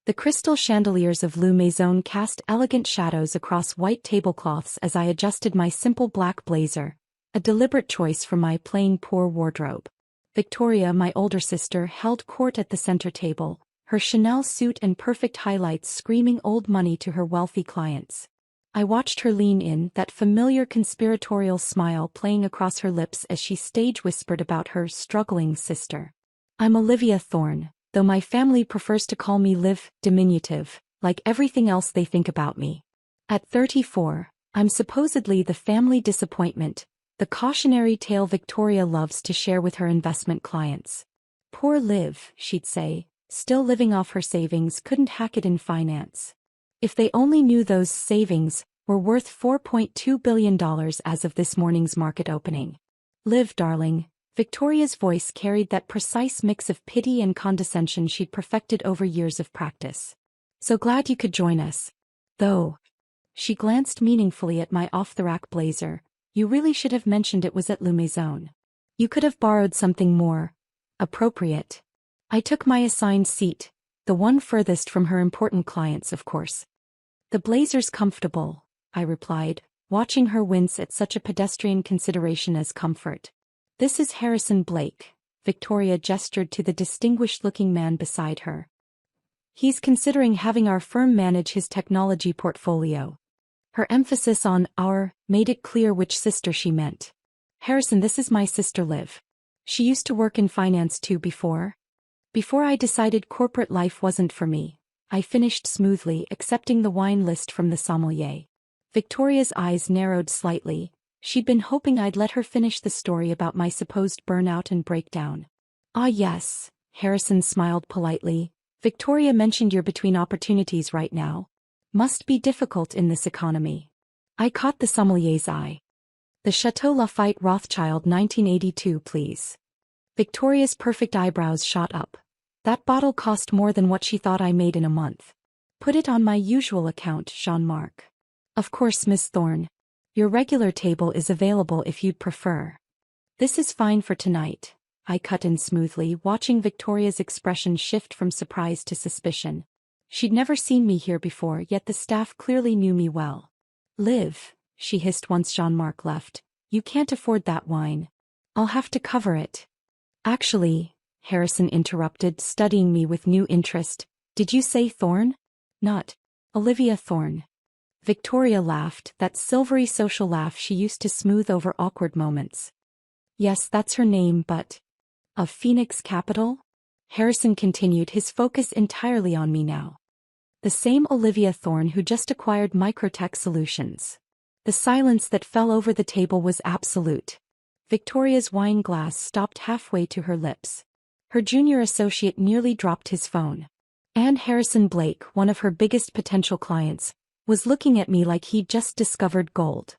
The crystal chandeliers of Le Maison cast elegant shadows across white tablecloths as I adjusted my simple black blazer, a deliberate choice from my plain poor wardrobe. Victoria, my older sister, held court at the center table, her Chanel suit and perfect highlights screaming old money to her wealthy clients. I watched her lean in, that familiar conspiratorial smile playing across her lips as she stage-whispered about her struggling sister. I'm Olivia Thorne, though my family prefers to call me Liv, diminutive, like everything else they think about me. At 34, I'm supposedly the family disappointment, the cautionary tale Victoria loves to share with her investment clients. Poor Liv, she'd say, still living off her savings, couldn't hack it in finance. If they only knew those savings were worth $4.2 billion as of this morning's market opening. Liv, darling, Victoria's voice carried that precise mix of pity and condescension she'd perfected over years of practice. So glad you could join us. Though. She glanced meaningfully at my off-the-rack blazer. You really should have mentioned it was at Le Maison. You could have borrowed something more appropriate. I took my assigned seat, the one furthest from her important clients, of course. The blazer's comfortable, I replied, watching her wince at such a pedestrian consideration as comfort. This is Harrison Blake, Victoria gestured to the distinguished-looking man beside her. He's considering having our firm manage his technology portfolio. Her emphasis on our made it clear which sister she meant. Harrison, this is my sister Liv. She used to work in finance too before I decided corporate life wasn't for me. I finished smoothly, accepting the wine list from the sommelier. Victoria's eyes narrowed slightly. She'd been hoping I'd let her finish the story about my supposed burnout and breakdown. Ah yes, Harrison smiled politely. Victoria mentioned you're between opportunities right now. Must be difficult in this economy. I caught the sommelier's eye. The Chateau Lafite Rothschild 1982, please. Victoria's perfect eyebrows shot up. That bottle cost more than what she thought I made in a month. Put it on my usual account, Jean-Marc. Of course, Miss Thorne. Your regular table is available if you'd prefer. This is fine for tonight, I cut in smoothly, watching Victoria's expression shift from surprise to suspicion. She'd never seen me here before, yet the staff clearly knew me well. Liv, she hissed once Jean-Marc left, you can't afford that wine. I'll have to cover it. Actually, Harrison interrupted, studying me with new interest, did you say Thorne? Not Olivia Thorne. Victoria laughed, that silvery social laugh she used to smooth over awkward moments. Yes, that's her name, but of Phoenix Capital? Harrison continued, his focus entirely on me now. The same Olivia Thorne who just acquired Microtech Solutions. The silence that fell over the table was absolute. Victoria's wine glass stopped halfway to her lips. Her junior associate nearly dropped his phone. And Harrison Blake, one of her biggest potential clients, was looking at me like he'd just discovered gold.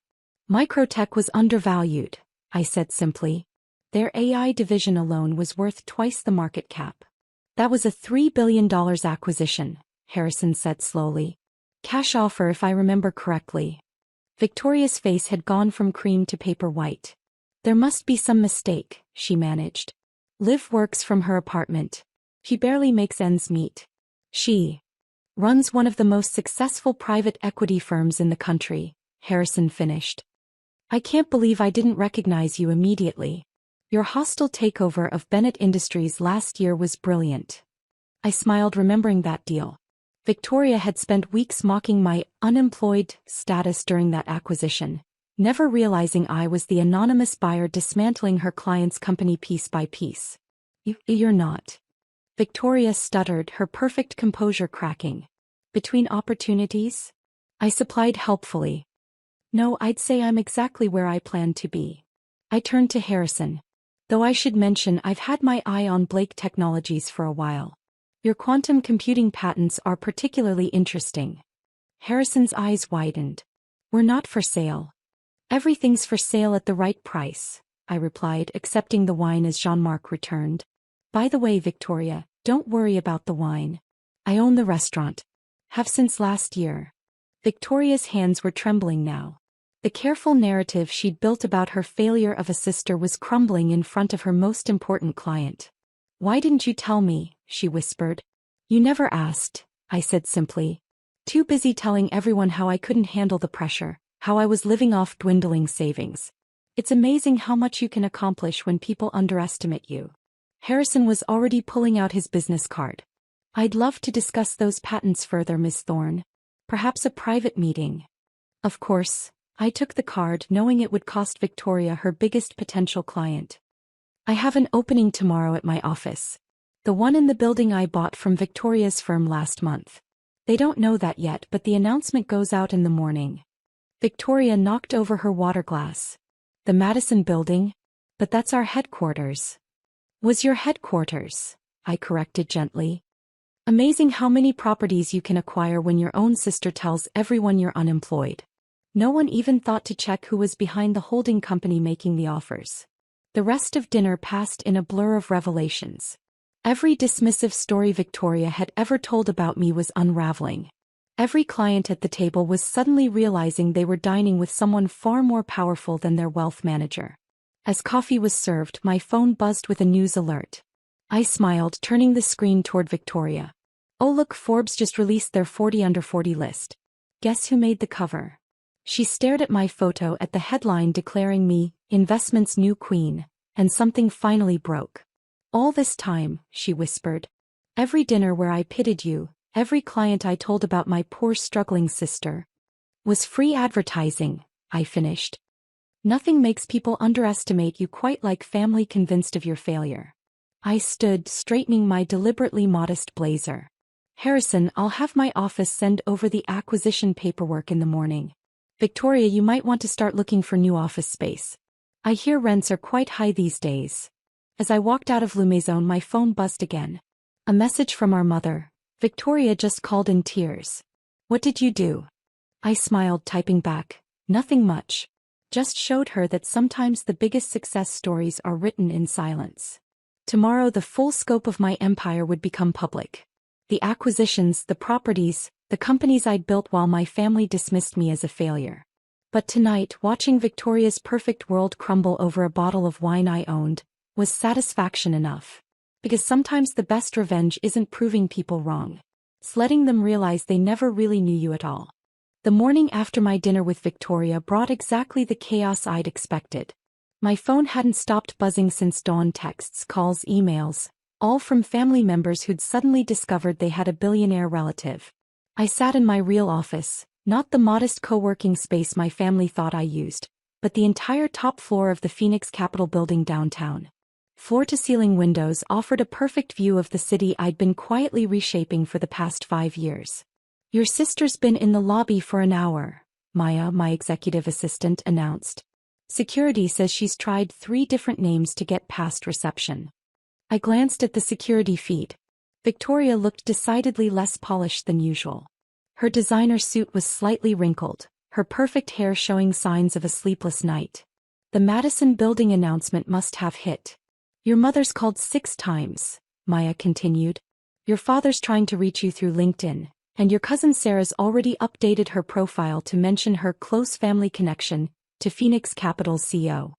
Microtech was undervalued, I said simply. Their AI division alone was worth twice the market cap. That was a $3 billion acquisition, Harrison said slowly. Cash offer if I remember correctly. Victoria's face had gone from cream to paper white. There must be some mistake, she managed. Liv works from her apartment. She barely makes ends meet. She runs one of the most successful private equity firms in the country, Harrison finished. I can't believe I didn't recognize you immediately. Your hostile takeover of Bennett Industries last year was brilliant. I smiled, remembering that deal. Victoria had spent weeks mocking my unemployed status during that acquisition, never realizing I was the anonymous buyer dismantling her client's company piece by piece. You're not. Victoria stuttered, her perfect composure cracking. Between opportunities? I supplied helpfully. No, I'd say I'm exactly where I plan to be. I turned to Harrison. Though I should mention I've had my eye on Blake Technologies for a while. Your quantum computing patents are particularly interesting. Harrison's eyes widened. We're not for sale. Everything's for sale at the right price, I replied, accepting the wine as Jean-Marc returned. By the way, Victoria, don't worry about the wine. I own the restaurant. Have since last year. Victoria's hands were trembling now. The careful narrative she'd built about her failure of a sister was crumbling in front of her most important client. Why didn't you tell me? She whispered. You never asked, I said simply. Too busy telling everyone how I couldn't handle the pressure, how I was living off dwindling savings. It's amazing how much you can accomplish when people underestimate you. Harrison was already pulling out his business card. I'd love to discuss those patents further, Miss Thorne. Perhaps a private meeting. Of course, I took the card knowing it would cost Victoria her biggest potential client. I have an opening tomorrow at my office. The one in the building I bought from Victoria's firm last month. They don't know that yet, but the announcement goes out in the morning. Victoria knocked over her water glass. The Madison building? But that's our headquarters. Was your headquarters? I corrected gently. Amazing how many properties you can acquire when your own sister tells everyone you're unemployed. No one even thought to check who was behind the holding company making the offers. The rest of dinner passed in a blur of revelations. Every dismissive story Victoria had ever told about me was unraveling. Every client at the table was suddenly realizing they were dining with someone far more powerful than their wealth manager. As coffee was served, my phone buzzed with a news alert. I smiled, turning the screen toward Victoria. Oh look, Forbes just released their 40 under 40 list. Guess who made the cover? She stared at my photo at the headline declaring me, investment's new queen, and something finally broke. All this time, she whispered. Every dinner where I pitied you, every client I told about my poor struggling sister, was free advertising, I finished. Nothing makes people underestimate you quite like family convinced of your failure. I stood, straightening my deliberately modest blazer. Harrison, I'll have my office send over the acquisition paperwork in the morning. Victoria, you might want to start looking for new office space. I hear rents are quite high these days. As I walked out of Lumaison, my phone buzzed again. A message from our mother. Victoria just called in tears. What did you do? I smiled, typing back. Nothing much. Just showed her that sometimes the biggest success stories are written in silence. Tomorrow the full scope of my empire would become public. The acquisitions, the properties, the companies I'd built while my family dismissed me as a failure. But tonight, watching Victoria's perfect world crumble over a bottle of wine I owned, was satisfaction enough. Because sometimes the best revenge isn't proving people wrong. It's letting them realize they never really knew you at all. The morning after my dinner with Victoria brought exactly the chaos I'd expected. My phone hadn't stopped buzzing since dawn, texts, calls, emails, all from family members who'd suddenly discovered they had a billionaire relative. I sat in my real office, not the modest co-working space my family thought I used, but the entire top floor of the Phoenix Capitol building downtown. Floor-to-ceiling windows offered a perfect view of the city I'd been quietly reshaping for the past 5 years. Your sister's been in the lobby for an hour, Maya, my executive assistant, announced. Security says she's tried 3 different names to get past reception. I glanced at the security feed. Victoria looked decidedly less polished than usual. Her designer suit was slightly wrinkled, her perfect hair showing signs of a sleepless night. The Madison building announcement must have hit. Your mother's called 6 times, Maya continued. Your father's trying to reach you through LinkedIn, and your cousin Sarah's already updated her profile to mention her close family connection to Phoenix Capital's CEO.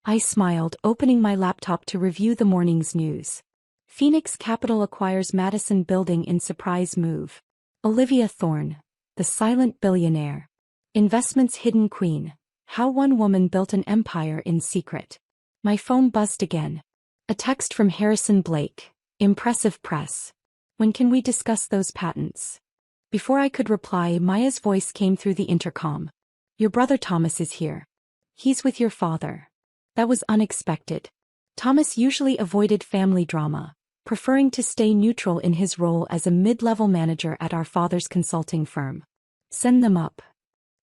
I smiled, opening my laptop to review the morning's news. Phoenix Capital acquires Madison building in surprise move. Olivia Thorne, the silent billionaire. Investment's hidden queen. How one woman built an empire in secret. My phone buzzed again. A text from Harrison Blake. Impressive press. When can we discuss those patents? Before I could reply, Maya's voice came through the intercom. Your brother Thomas is here. He's with your father. That was unexpected. Thomas usually avoided family drama, preferring to stay neutral in his role as a mid-level manager at our father's consulting firm. Send them up.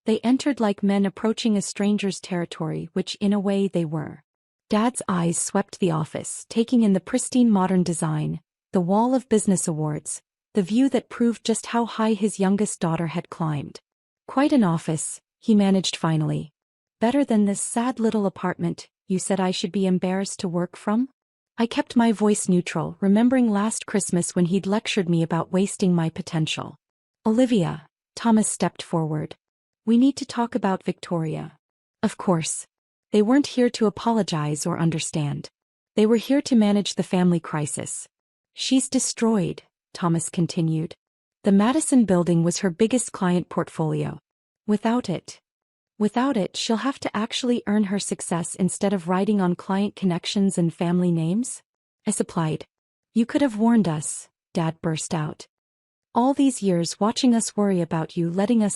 They entered like men approaching a stranger's territory, which in a way they were. Dad's eyes swept the office, taking in the pristine modern design, the wall of business awards, the view that proved just how high his youngest daughter had climbed. Quite an office, he managed finally. Better than this sad little apartment you said I should be embarrassed to work from? I kept my voice neutral, remembering last Christmas when he'd lectured me about wasting my potential. Olivia, Thomas stepped forward. We need to talk about Victoria. Of course. They weren't here to apologize or understand. They were here to manage the family crisis. She's destroyed, Thomas continued. The Madison building was her biggest client portfolio. Without it, she'll have to actually earn her success instead of riding on client connections and family names? I supplied. You could have warned us, Dad burst out. All these years watching us worry about you, letting you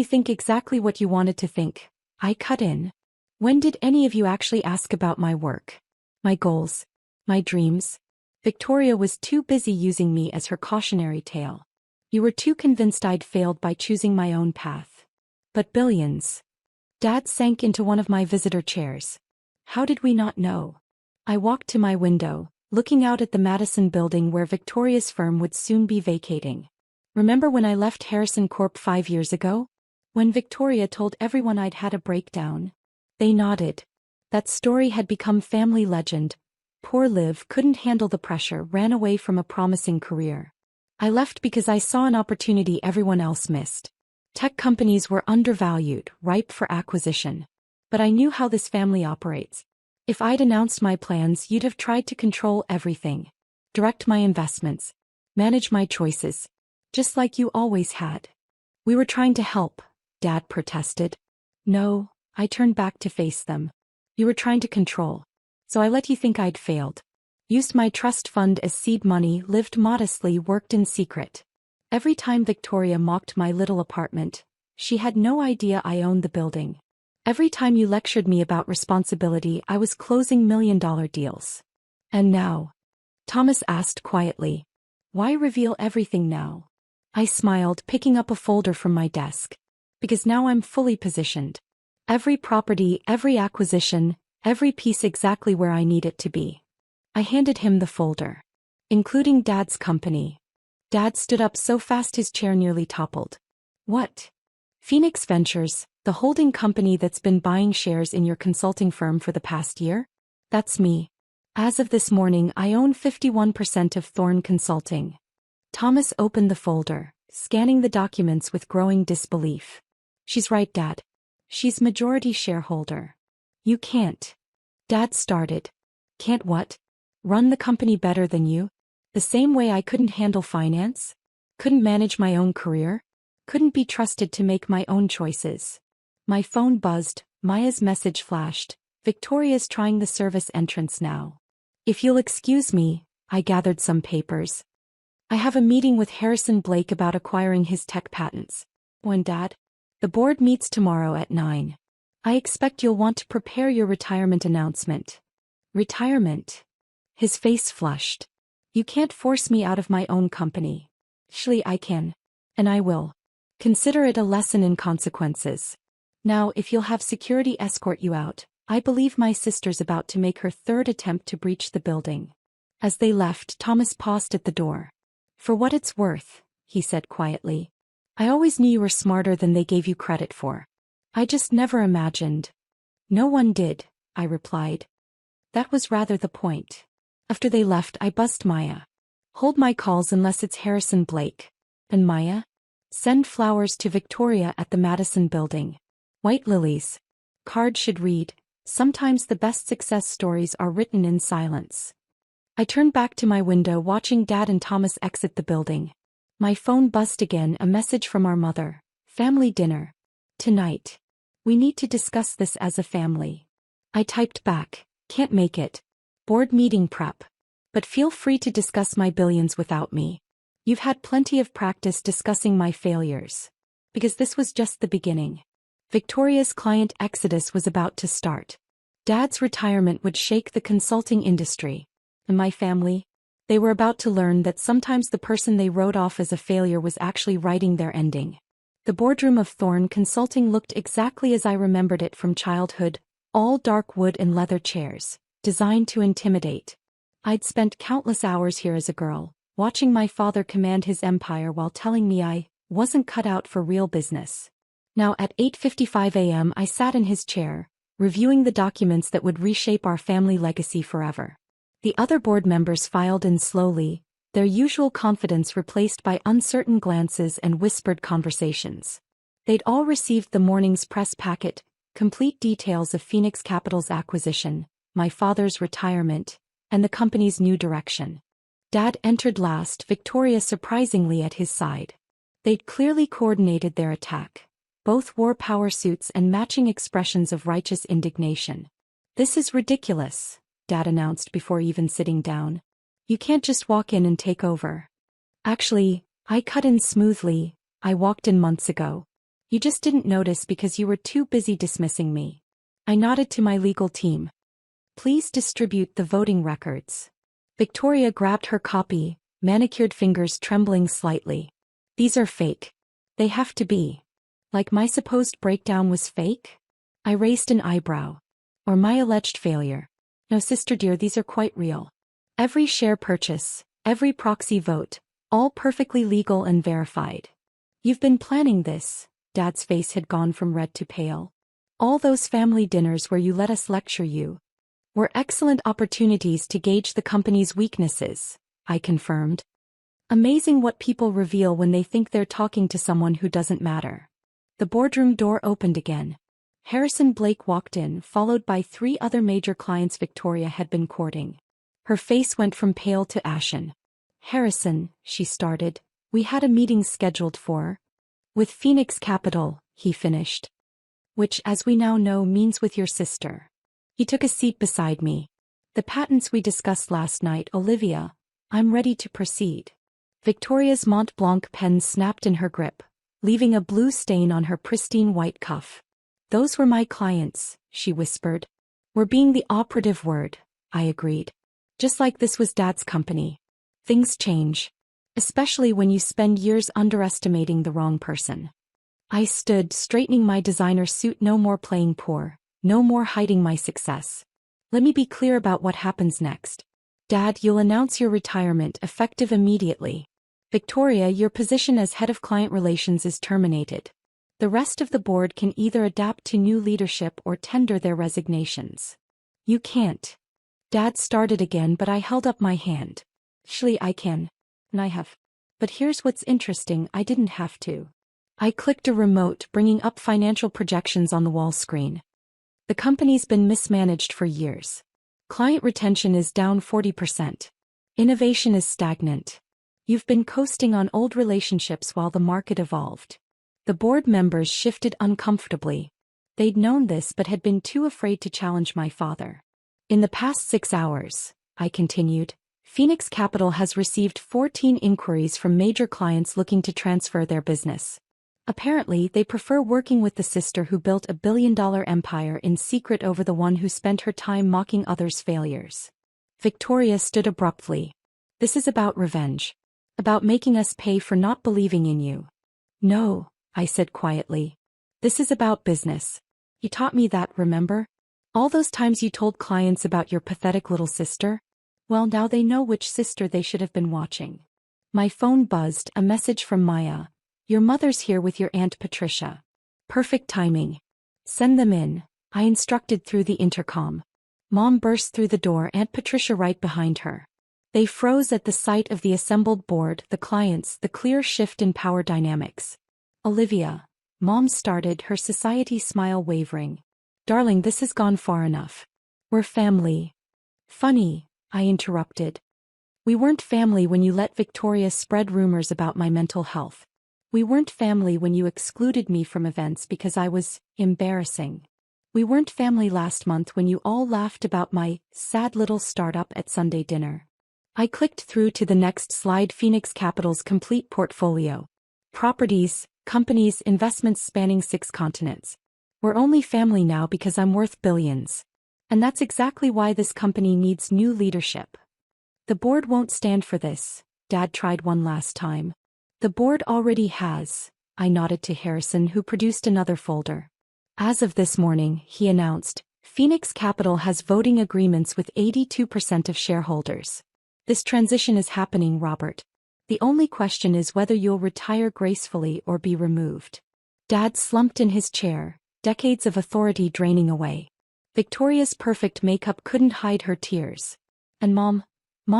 think exactly what you wanted to think. I cut in. When did any of you actually ask about my work? My goals? My dreams? Victoria was too busy using me as her cautionary tale. You were too convinced I'd failed by choosing my own path. But billions. Dad sank into one of my visitor chairs. How did we not know? I walked to my window, looking out at the Madison building where Victoria's firm would soon be vacating. Remember when I left Harrison Corp 5 years ago? When Victoria told everyone I'd had a breakdown? They nodded. That story had become family legend. Poor Liv couldn't handle the pressure, ran away from a promising career. I left because I saw an opportunity everyone else missed. Tech companies were undervalued, ripe for acquisition. But I knew how this family operates. If I'd announced my plans, you'd have tried to control everything. Direct my investments. Manage my choices. Just like you always had. We were trying to help, Dad protested. No, I turned back to face them. You were trying to control. So I let you think I'd failed. Used my trust fund as seed money, lived modestly, worked in secret. Every time Victoria mocked my little apartment, she had no idea I owned the building. Every time you lectured me about responsibility, I was closing million-dollar deals. And now? Thomas asked quietly. Why reveal everything now? I smiled, picking up a folder from my desk. Because now I'm fully positioned. Every property, every acquisition, every piece exactly where I need it to be. I handed him the folder. Including Dad's company. Dad stood up so fast his chair nearly toppled. What? Phoenix Ventures, the holding company that's been buying shares in your consulting firm for the past year? That's me. As of this morning, I own 51% of Thorn Consulting. Thomas opened the folder, scanning the documents with growing disbelief. She's right, Dad. She's majority shareholder. You can't. Dad started. Can't what? Run the company better than you? The same way I couldn't handle finance? Couldn't manage my own career? Couldn't be trusted to make my own choices. My phone buzzed, Maya's message flashed. Victoria's trying the service entrance now. If you'll excuse me, I gathered some papers. I have a meeting with Harrison Blake about acquiring his tech patents. When, Dad? The board meets tomorrow at 9. I expect you'll want to prepare your retirement announcement. Retirement? His face flushed. You can't force me out of my own company. Actually, I can. And I will. Consider it a lesson in consequences. Now, if you'll have security escort you out, I believe my sister's about to make her third attempt to breach the building. As they left, Thomas paused at the door. For what it's worth, he said quietly. I always knew you were smarter than they gave you credit for. I just never imagined. No one did, I replied. That was rather the point. After they left, I buzzed Maya. Hold my calls unless it's Harrison Blake. And Maya? Send flowers to Victoria at the Madison building. White lilies. Card should read, sometimes the best success stories are written in silence. I turned back to my window watching Dad and Thomas exit the building. My phone buzzed again, a message from our mother. Family dinner. Tonight. We need to discuss this as a family. I typed back. Can't make it. Board meeting prep. But feel free to discuss my billions without me. You've had plenty of practice discussing my failures. Because this was just the beginning. Victoria's client exodus was about to start. Dad's retirement would shake the consulting industry. And my family? They were about to learn that sometimes the person they wrote off as a failure was actually writing their ending. The boardroom of Thorn Consulting looked exactly as I remembered it from childhood, all dark wood and leather chairs, designed to intimidate. I'd spent countless hours here as a girl, watching my father command his empire while telling me I wasn't cut out for real business. Now at 8:55 a.m. I sat in his chair, reviewing the documents that would reshape our family legacy forever. The other board members filed in slowly, their usual confidence replaced by uncertain glances and whispered conversations. They'd all received the morning's press packet, complete details of Phoenix Capital's acquisition, my father's retirement, and the company's new direction. Dad entered last, Victoria surprisingly at his side. They'd clearly coordinated their attack. Both wore power suits and matching expressions of righteous indignation. "This is ridiculous," Dad announced before even sitting down. "You can't just walk in and take over." "Actually, I cut in smoothly. I walked in months ago. You just didn't notice because you were too busy dismissing me." I nodded to my legal team. "Please distribute the voting records." Victoria grabbed her copy, manicured fingers trembling slightly. "These are fake. They have to be. Like my supposed breakdown was fake?" I raised an eyebrow. "Or my alleged failure." "No, sister dear, these are quite real. Every share purchase, every proxy vote, all perfectly legal and verified." "You've been planning this." Dad's face had gone from red to pale. "All those family dinners where you let us lecture you were excellent opportunities to gauge the company's weaknesses," I confirmed. Amazing what people reveal when they think they're talking to someone who doesn't matter. The boardroom door opened again. Harrison Blake walked in, followed by 3 other major clients Victoria had been courting. Her face went from pale to ashen. "Harrison," she started, "we had a meeting scheduled for with Phoenix Capital," he finished. "Which, as we now know, means with your sister." He took a seat beside me. "The patents we discussed last night, Olivia. I'm ready to proceed." Victoria's Mont Blanc pen snapped in her grip, leaving a blue stain on her pristine white cuff. "Those were my clients," she whispered. "We're being the operative word," I agreed. "Just like this was Dad's company. Things change. Especially when you spend years underestimating the wrong person." I stood, straightening my designer suit. "No more playing poor. No more hiding my success. Let me be clear about what happens next. Dad, you'll announce your retirement effective immediately. Victoria, your position as head of client relations is terminated. The rest of the board can either adapt to new leadership or tender their resignations." "You can't." Dad started again, but I held up my hand. "Actually, I can. And I have. But here's what's interesting, I didn't have to." I clicked a remote, bringing up financial projections on the wall screen. "The company's been mismanaged for years. Client retention is down 40%. Innovation is stagnant. You've been coasting on old relationships while the market evolved." The board members shifted uncomfortably. They'd known this but had been too afraid to challenge my father. "In the past 6 hours," I continued, "Phoenix Capital has received 14 inquiries from major clients looking to transfer their business. Apparently, they prefer working with the sister who built a billion-dollar empire in secret over the one who spent her time mocking others' failures." Victoria stood abruptly. "This is about revenge. About making us pay for not believing in you." "No," I said quietly. "This is about business. You taught me that, remember? All those times you told clients about your pathetic little sister? Well, now they know which sister they should have been watching." My phone buzzed, a message from Maya. "Your mother's here with your Aunt Patricia." Perfect timing. "Send them in," I instructed through the intercom. Mom burst through the door, Aunt Patricia right behind her. They froze at the sight of the assembled board, the clients, the clear shift in power dynamics. "Olivia," Mom started, her society smile wavering. "Darling, this has gone far enough. We're family." "Funny," I interrupted. "We weren't family when you let Victoria spread rumors about my mental health. We weren't family when you excluded me from events because I was embarrassing. We weren't family last month when you all laughed about my sad little startup at Sunday dinner." I clicked through to the next slide. Phoenix Capital's complete portfolio. Properties, companies, investments spanning 6 continents. We're only family now because I'm worth billions. And that's exactly why this company needs new leadership. The board won't stand for this. Dad tried one last time. The board already has. I nodded to Harrison, who produced another folder. As of this morning, he announced, Phoenix Capital has voting agreements with 82% of shareholders. This transition is happening, Robert. The only question is whether you'll retire gracefully or be removed. Dad slumped in his chair, decades of authority draining away. Victoria's perfect makeup couldn't hide her tears. And Mom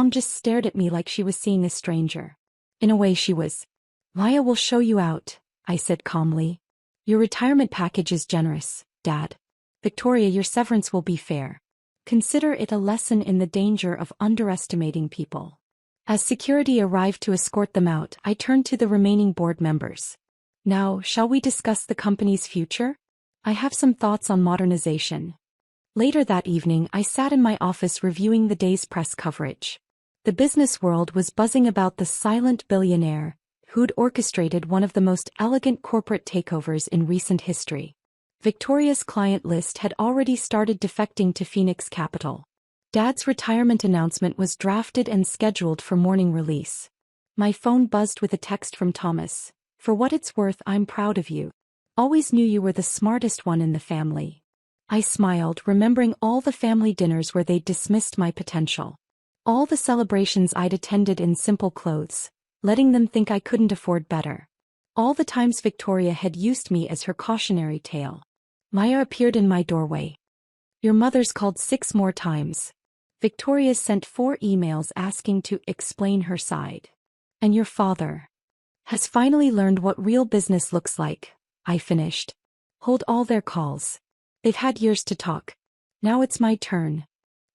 just stared at me like she was seeing a stranger. In a way she was. "Maya will show you out," I said calmly. "Your retirement package is generous, Dad. Victoria, your severance will be fair. Consider it a lesson in the danger of underestimating people." As security arrived to escort them out, I turned to the remaining board members. Now, shall we discuss the company's future? I have some thoughts on modernization. Later that evening, I sat in my office reviewing the day's press coverage. The business world was buzzing about the silent billionaire, who'd orchestrated one of the most elegant corporate takeovers in recent history. Victoria's client list had already started defecting to Phoenix Capital. Dad's retirement announcement was drafted and scheduled for morning release. My phone buzzed with a text from Thomas. For what it's worth, I'm proud of you. Always knew you were the smartest one in the family. I smiled, remembering all the family dinners where they'd dismissed my potential. All the celebrations I'd attended in simple clothes, letting them think I couldn't afford better. All the times Victoria had used me as her cautionary tale. Maya appeared in my doorway. Your mother's called 6 more times. Victoria's sent 4 emails asking to explain her side. And your father has finally learned what real business looks like, I finished. Hold all their calls. They've had years to talk. Now it's my turn.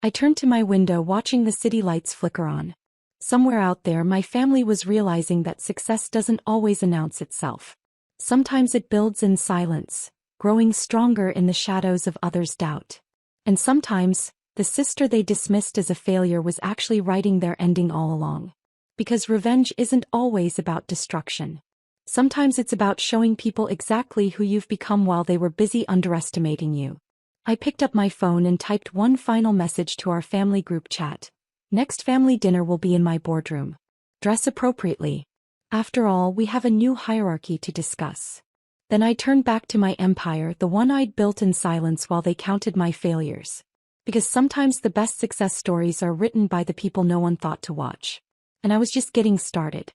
I turned to my window, watching the city lights flicker on. Somewhere out there, my family was realizing that success doesn't always announce itself. Sometimes it builds in silence, growing stronger in the shadows of others' doubt. And sometimes, the sister they dismissed as a failure was actually writing their ending all along. Because revenge isn't always about destruction. Sometimes it's about showing people exactly who you've become while they were busy underestimating you. I picked up my phone and typed one final message to our family group chat. Next family dinner will be in my boardroom. Dress appropriately. After all, we have a new hierarchy to discuss. Then I turned back to my empire, the one I'd built in silence while they counted my failures. Because sometimes the best success stories are written by the people no one thought to watch. And I was just getting started.